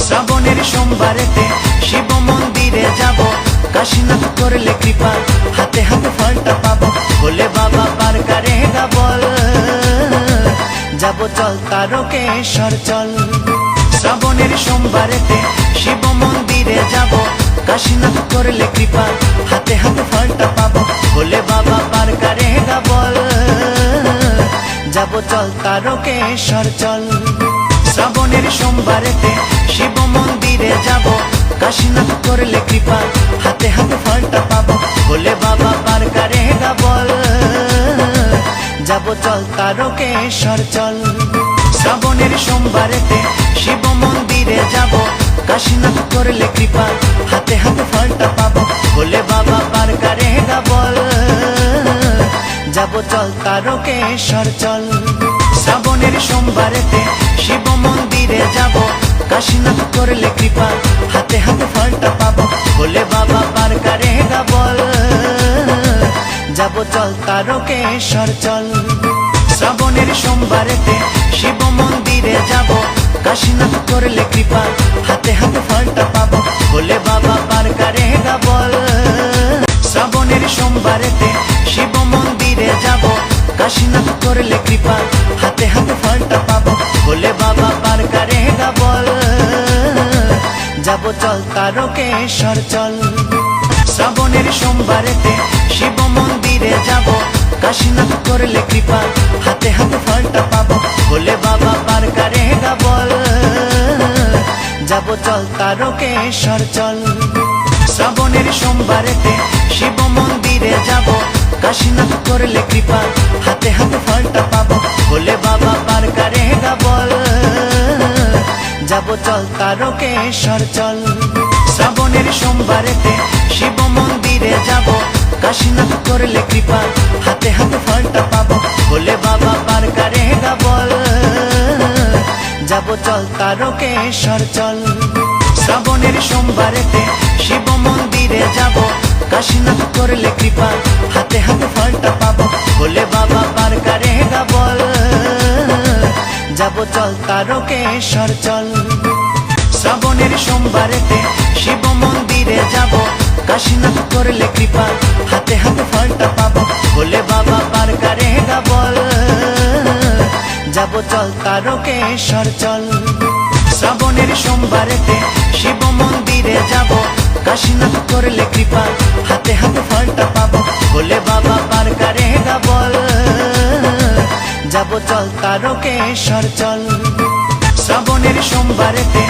শ্রাবণের সোমবারেতে শিব মন্দিরে যাব, কাশীনাথ করলে কৃপা, হাতে হাতে ফলটা পাবো, বলে বাবা পার করেগা বল, যাব চল তারকেশ্বর চল। শ্রাবণের সোমবারেতে শিব মন্দিরে যাব, কাশীনাথ করলে কৃপা, হাতে হাতে ফলটা পাবো, বলে বাবা পার করেগা বল, যাব চল তারকেশ্বর চল। শ্রাবণের সোমবারেতে শিব মন্দিরে যাব, কাশীনাথ করলে কৃপা, হাতে হাতে ফলটা পাবো, বলে বাবা পার করেগা বল, যাব চল তারকেশ্বর চল। শ্রাবণের সোমবারেতে শিব মন্দিরে যাব, কাশীনাথ করলে কৃপা, হাতে হাতে ফলটা পাবো, বলে বাবা পার করেগা বল, যাব চল তারকেশ্বর চল। শ্রাবণের সোমবারেতে শিব মন্দিরে যাব, কাশীনাথ করলে কৃপা, হাতে হাতে ফলটা পাবো, বলে বাবা পার করেগা বল, যাব চল তারকেশ্বর চল। শ্রাবণের সোমবারেতে শিব মন্দিরে যাব, কাশীনাথ করলে কৃপা, হাতে হাতে ফলটা পাবো, বলে বাবা পার করেগা বল। শ্রাবণের সোমবারেতে শিব মন্দিরে যাব, কাশীনাথ করলে কৃপা, হাতে হাতে ফলটা পাবো, বলে বাবা পার করেগা বল, যাব চল তারকেশ্বর চল। শ্রাবণের সোমবারেতে শিব মন্দিরে যাব, কাশীনাথ করলে কৃপা, হাতে হাতে ফলটা পাবো, বলে বাবা পার করেগা বল, যাব চল তারকেশ্বর চল। শ্রাবণের সোমবারেতে শিব মন্দিরে যাব, কাশীনাথ করলে কৃপা, হাতে হাতে ফলটা পাবো, বলে বাবা পার করেগা বল, যাব চল তারকেশ্বর চল। শ্রাবণের সোমবারেতে শিব মন্দিরে যাব, কাশীনাথ করলে কৃপা, হাতে হাতে ফলটা পাবো, বলে বাবা পার করেগা বল, যাব চল তারকেশ্বর চল। শ্রাবণের সোমবারেতে শিব মন্দিরে যাব, কাশীনাথ করলে কৃপা, হাতে হাতে ফলটা পাবো, বলে বাবা পার করেগা বল, যাব চল তারকেশ্বর চল। শ্রাবণের সোমবারেতে শিব মন্দিরে যাব, কাশীনাথ করলে কৃপা, হাতে হাতে ফলটা পাবো, বলে বাবা পার করেগা বল, যাব চল তারকেশ্বর চল। শ্রাবণের সোমবারেতে শিব মন্দিরে যাব, কাশীনাথ করলে কৃপা, হাতে হাতে ফলটা পাবো, বলে বাবা পার করেগা বল, যাব চল তারকেশ্বর চল। শ্রাবণের সোমবারেতে